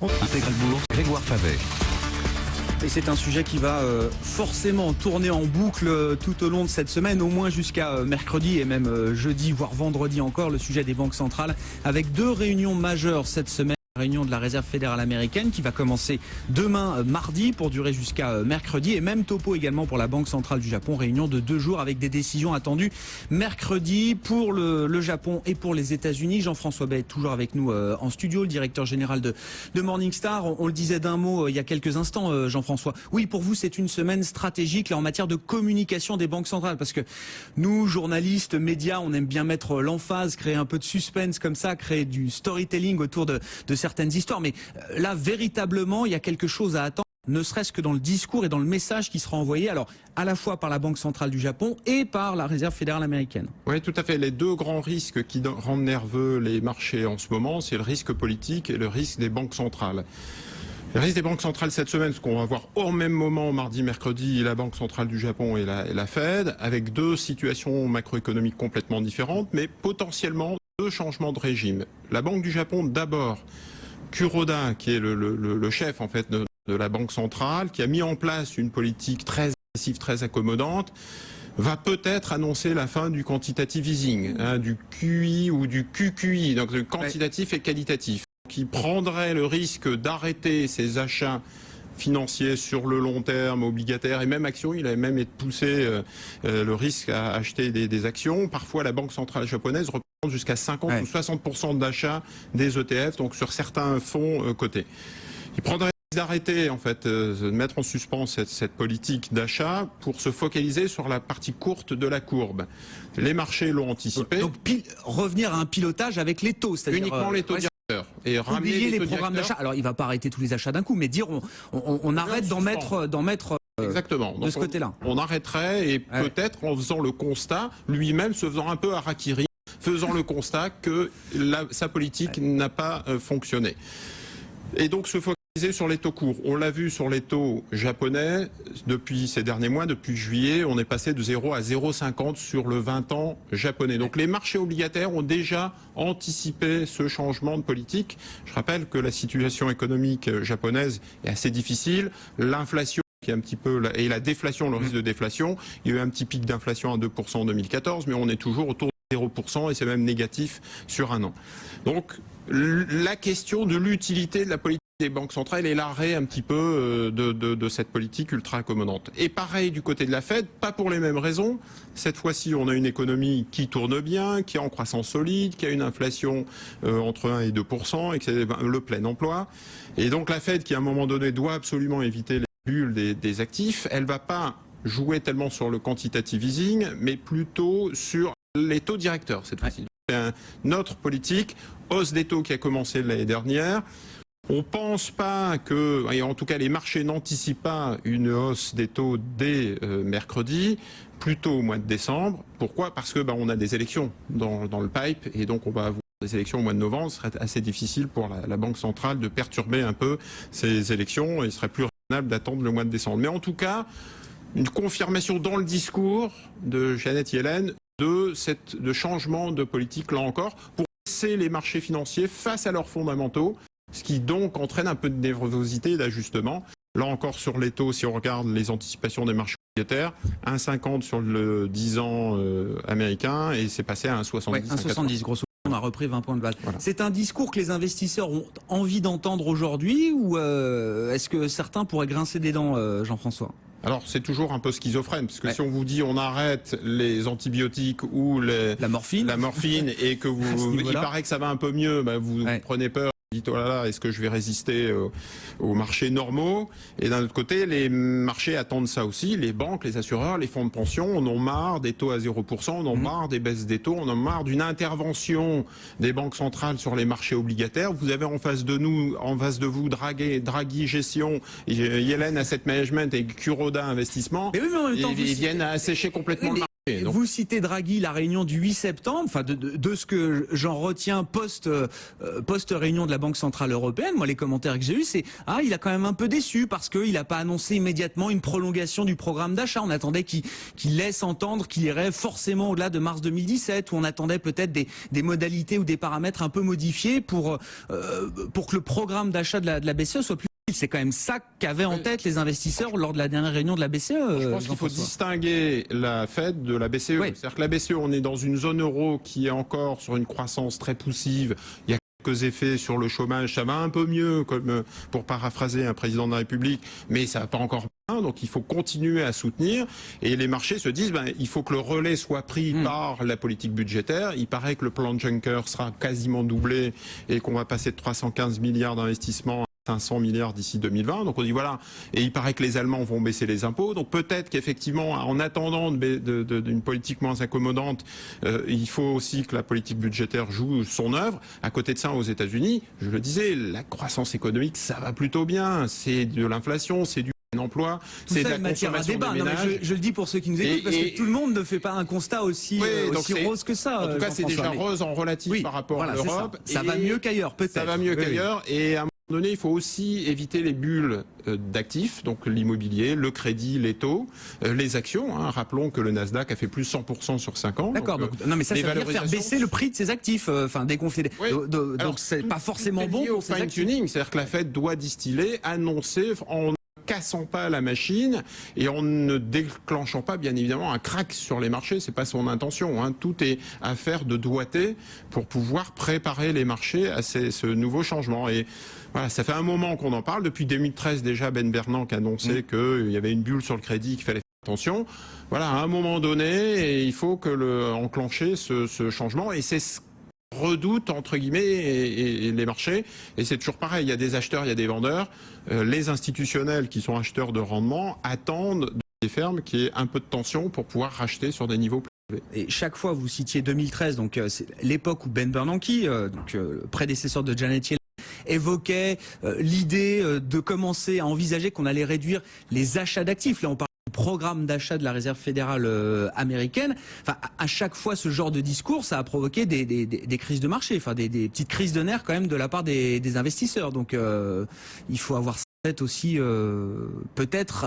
Intégral Bourse, Grégoire Favet. Et c'est un sujet qui va forcément tourner en boucle tout au long de cette semaine, au moins jusqu'à mercredi et même jeudi, voire vendredi encore, le sujet des banques centrales, avec deux réunions majeures cette semaine. Réunion de la Réserve fédérale américaine qui va commencer demain mardi pour durer jusqu'à mercredi, et même topo également pour la Banque centrale du Japon, réunion de 2 jours avec des décisions attendues mercredi pour le Japon et pour les États-Unis. Jean-François Bay est toujours avec nous en studio, le directeur général de Morningstar. On le disait d'un mot il y a quelques instants, Jean-François. Oui, pour vous c'est une semaine stratégique là, en matière de communication des banques centrales, parce que nous, journalistes, médias, on aime bien mettre l'emphase, créer un peu de suspense comme ça, créer du storytelling autour de certaines histoires, mais là véritablement il y a quelque chose à attendre, ne serait-ce que dans le discours et dans le message qui sera envoyé, alors à la fois par la Banque centrale du Japon et par la Réserve fédérale américaine. Oui, tout à fait. Les deux grands risques qui rendent nerveux les marchés en ce moment, c'est le risque politique et le risque des banques centrales. Le risque des banques centrales cette semaine, ce qu'on va voir au même moment, mardi, mercredi, la Banque centrale du Japon et la Fed, avec deux situations macroéconomiques complètement différentes, mais potentiellement deux changements de régime. La Banque du Japon, d'abord, Kuroda, qui est le chef en fait de la Banque centrale, qui a mis en place une politique très agressive, très accommodante, va peut-être annoncer la fin du quantitative easing, du QI ou du QQI, donc le quantitatif et qualitatif, qui prendrait le risque d'arrêter ses achats financiers sur le long terme, obligataires et même actions. Il a même poussé le risque à acheter des actions. Parfois, la Banque centrale japonaise représente jusqu'à 50 ou 60% d'achat des ETF, donc sur certains fonds cotés. Il prendrait d'arrêter, en fait, de mettre en suspens cette politique d'achat pour se focaliser sur la partie courte de la courbe. Les marchés l'ont anticipé. Donc revenir à un pilotage avec les taux, c'est-à-dire uniquement les taux directeurs. Et oublier les programmes d'achat. Alors il ne va pas arrêter tous les achats d'un coup, mais dire on arrête d'en mettre exactement. De ce côté-là. On arrêterait et peut-être en faisant le constat, lui-même se faisant un peu harakiri, faisant le constat que sa politique n'a pas fonctionné. Et donc se focaliser sur les taux courts. On l'a vu sur les taux japonais depuis ces derniers mois, depuis juillet, on est passé de 0 à 0,50 sur le 20 ans japonais. Donc les marchés obligataires ont déjà anticipé ce changement de politique. Je rappelle que la situation économique japonaise est assez difficile. L'inflation qui est un petit peu, et la déflation, le risque de déflation, il y a eu un petit pic d'inflation à 2% en 2014, mais on est toujours autour de 0% et c'est même négatif sur un an. Donc la question de l'utilité de la politique des banques centrales est l'arrêt un petit peu de cette politique ultra accommodante. Et pareil du côté de la Fed, pas pour les mêmes raisons. Cette fois-ci, on a une économie qui tourne bien, qui est en croissance solide, qui a une inflation entre 1 et 2%, et que c'est le plein emploi. Et donc la Fed, qui à un moment donné doit absolument éviter les bulles des actifs, elle va pas jouer tellement sur le quantitative easing, mais plutôt sur les taux directeurs cette fois-ci. C'est une autre politique, hausse des taux qui a commencé l'année dernière. On pense pas que, et en tout cas les marchés n'anticipent pas une hausse des taux dès mercredi, plutôt au mois de décembre. Pourquoi ? Parce que on a des élections dans le pipe et donc on va avoir des élections au mois de novembre. Ce serait assez difficile pour la Banque centrale de perturber un peu ces élections et il serait plus raisonnable d'attendre le mois de décembre. Mais en tout cas, une confirmation dans le discours de Janet Yellen de changement de politique là encore pour laisser les marchés financiers face à leurs fondamentaux. Ce qui donc entraîne un peu de nervosité et d'ajustement. Là encore sur les taux, si on regarde les anticipations des marchés obligataires, 1,50 sur le 10 ans américain et c'est passé à 1,70. 1,70 grosso modo, on a repris 20 points de base. Voilà. C'est un discours que les investisseurs ont envie d'entendre aujourd'hui ou est-ce que certains pourraient grincer des dents, Jean-François ? Alors c'est toujours un peu schizophrène, parce que si on vous dit on arrête les antibiotiques ou la morphine et que il paraît que ça va un peu mieux, vous prenez peur. Dites, oh là là, est-ce que je vais résister aux marchés normaux? Et d'un autre côté, les marchés attendent ça aussi. Les banques, les assureurs, les fonds de pension, on en marre des taux à 0%, on en marre des baisses des taux, on en marre d'une intervention des banques centrales sur les marchés obligataires. Vous avez en face de vous, Draghi Gestion, Yellen Asset Management et Kuroda Investissement. Mais oui, mais en même temps, ils viennent assécher complètement le marché. Donc, vous citez Draghi, la réunion du 8 septembre, enfin de ce que j'en retiens post-réunion de la Banque Centrale Européenne, moi les commentaires que j'ai eus, c'est il a quand même un peu déçu parce qu'il n'a pas annoncé immédiatement une prolongation du programme d'achat. On attendait qu'il laisse entendre qu'il irait forcément au-delà de mars 2017, où on attendait peut-être des modalités ou des paramètres un peu modifiés pour que le programme d'achat de la BCE soit plus. C'est quand même ça qu'avaient en tête les investisseurs lors de la dernière réunion de la BCE. Je pense qu'il faut distinguer la Fed de la BCE. Oui. C'est-à-dire que la BCE, on est dans une zone euro qui est encore sur une croissance très poussive. Il y a quelques effets sur le chômage. Ça va un peu mieux, comme pour paraphraser un président de la République, mais ça va pas encore bien. Donc il faut continuer à soutenir. Et les marchés se disent, il faut que le relais soit pris par la politique budgétaire. Il paraît que le plan de Juncker sera quasiment doublé et qu'on va passer de 315 milliards d'investissements 500 milliards d'ici 2020, donc on dit voilà, et il paraît que les Allemands vont baisser les impôts, donc peut-être qu'effectivement, en attendant d'une politique moins incommodante, il faut aussi que la politique budgétaire joue son œuvre. À côté de ça, aux États-Unis, je le disais, la croissance économique, ça va plutôt bien, c'est de l'inflation, c'est du emploi, c'est de la consommation des ménages. Je le dis pour ceux qui nous écoutent, parce que tout le monde ne fait pas un constat aussi rose que ça. En tout cas, c'est déjà rose en relatif par rapport à l'Europe. Ça va mieux qu'ailleurs, peut-être. Ça va mieux qu'ailleurs, et à un moment donné, il faut aussi éviter les bulles d'actifs, donc l'immobilier, le crédit, les taux, les actions. Rappelons que le Nasdaq a fait plus 100% sur 5 ans. D'accord. Non, mais ça veut dire faire baisser le prix de ses actifs, dès qu'on fait donc c'est pas forcément bon pour ces actifs. Fine-tuning, c'est-à-dire que la Fed doit distiller, annoncer en cassant pas la machine et en ne déclenchant pas bien évidemment un crack sur les marchés, c'est pas son intention. Tout est affaire de doigté pour pouvoir préparer les marchés à ce nouveau changement. Et voilà, ça fait un moment qu'on en parle. Depuis 2013 déjà, Ben Bernanke annonçait qu'il y avait une bulle sur le crédit, qu'il fallait faire attention. Voilà, à un moment donné, il faut enclencher ce changement, et c'est ce redoute entre guillemets et les marchés, et c'est toujours pareil, il y a des acheteurs, il y a des vendeurs. Les institutionnels qui sont acheteurs de rendement attendent des fermes qu'il y ait un peu de tension pour pouvoir racheter sur des niveaux plus élevés. Et chaque fois vous citiez 2013, donc c'est l'époque où Ben Bernanke, le prédécesseur de Janet Yellen, évoquait l'idée de commencer à envisager qu'on allait réduire les achats d'actifs. Là on parle programme d'achat de la Réserve fédérale américaine. À chaque fois, ce genre de discours, ça a provoqué des crises de marché, des petites crises de nerfs quand même de la part des investisseurs. Donc, il faut avoir ça en tête aussi, peut-être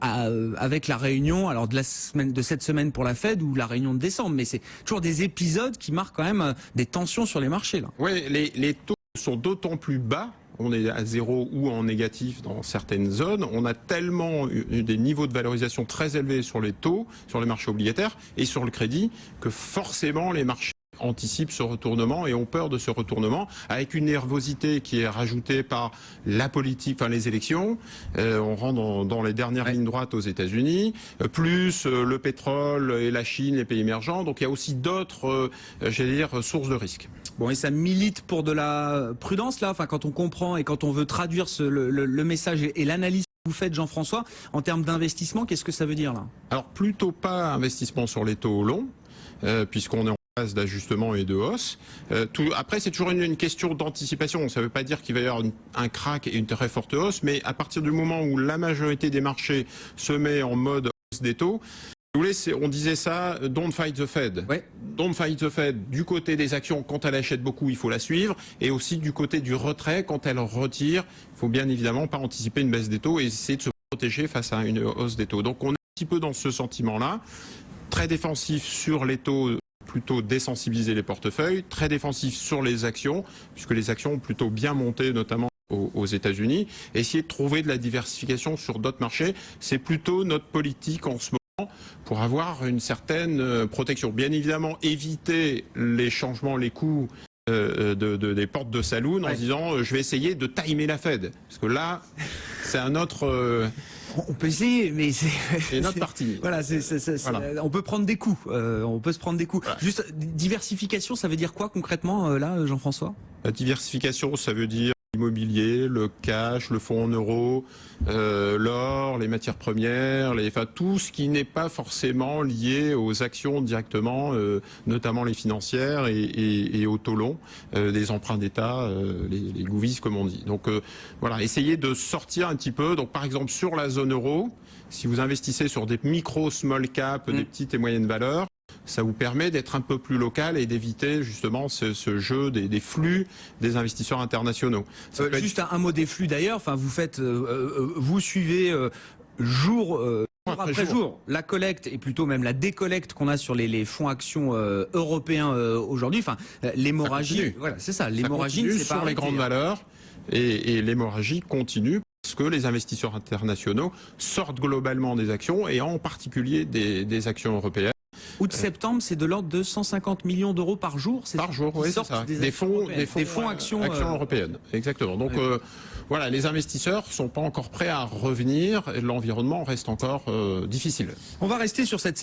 avec la réunion, alors de cette semaine pour la Fed ou la réunion de décembre. Mais c'est toujours des épisodes qui marquent quand même des tensions sur les marchés. Là. Oui, les taux sont d'autant plus bas. On est à zéro ou en négatif dans certaines zones. On a tellement eu des niveaux de valorisation très élevés sur les taux, sur les marchés obligataires et sur le crédit, que forcément les marchés anticipent ce retournement et ont peur de ce retournement, avec une nervosité qui est rajoutée par la politique, les élections. On rentre dans les dernières lignes droites aux États-Unis, plus le pétrole et la Chine, les pays émergents. Donc il y a aussi d'autres, sources de risque. Bon, et ça milite pour de la prudence là, quand on comprend et quand on veut traduire le message et l'analyse que vous faites, Jean-François, en termes d'investissement, qu'est-ce que ça veut dire là? Alors plutôt pas investissement sur les taux longs, puisqu'on est en phase d'ajustement et de hausse. Après, c'est toujours une question d'anticipation. Ça ne veut pas dire qu'il va y avoir un crack et une très forte hausse, mais à partir du moment où la majorité des marchés se met en mode hausse des taux, on disait ça, don't fight the Fed. Ouais. Don't fight the Fed. Du côté des actions, quand elle achète beaucoup, il faut la suivre. Et aussi du côté du retrait, quand elle retire, il faut bien évidemment pas anticiper une baisse des taux et essayer de se protéger face à une hausse des taux. Donc on est un petit peu dans ce sentiment-là. Très défensif sur les taux, plutôt désensibiliser les portefeuilles. Très défensif sur les actions, puisque les actions ont plutôt bien monté, notamment aux États-Unis. Essayer de trouver de la diversification sur d'autres marchés. C'est plutôt notre politique en ce moment, pour avoir une certaine protection. Bien évidemment, éviter les changements, les coûts des portes de saloon en se disant je vais essayer de timer la Fed. Parce que là, c'est un autre... On peut essayer, mais c'est notre partie. Voilà, on peut prendre des coups. On peut se prendre des coups. Voilà. Juste, diversification, ça veut dire quoi concrètement là, Jean-François? La diversification, ça veut dire l'immobilier, le cash, le fonds en euros, l'or, les matières premières, enfin, tout ce qui n'est pas forcément lié aux actions directement, notamment les financières et au taux long, des emprunts d'État, les gouvis comme on dit. Donc voilà, essayez de sortir un petit peu. Donc par exemple sur la zone euro, si vous investissez sur des micro small cap, des petites et moyennes valeurs, ça vous permet d'être un peu plus local et d'éviter justement ce jeu des flux des investisseurs internationaux. Juste un mot des flux d'ailleurs. Enfin, vous suivez jour après jour la collecte et plutôt même la décollecte qu'on a sur les fonds actions européens aujourd'hui. Enfin, l'hémorragie, voilà, c'est ça. L'hémorragie, c'est sur les grandes valeurs et l'hémorragie continue. Parce que les investisseurs internationaux sortent globalement des actions et en particulier des actions européennes. Août-septembre, c'est de l'ordre de 150 millions d'euros par jour. Par jour, oui, c'est ça. Des fonds actions européennes. Exactement. Donc voilà, les investisseurs sont pas encore prêts à revenir et l'environnement reste encore difficile. On va rester sur cette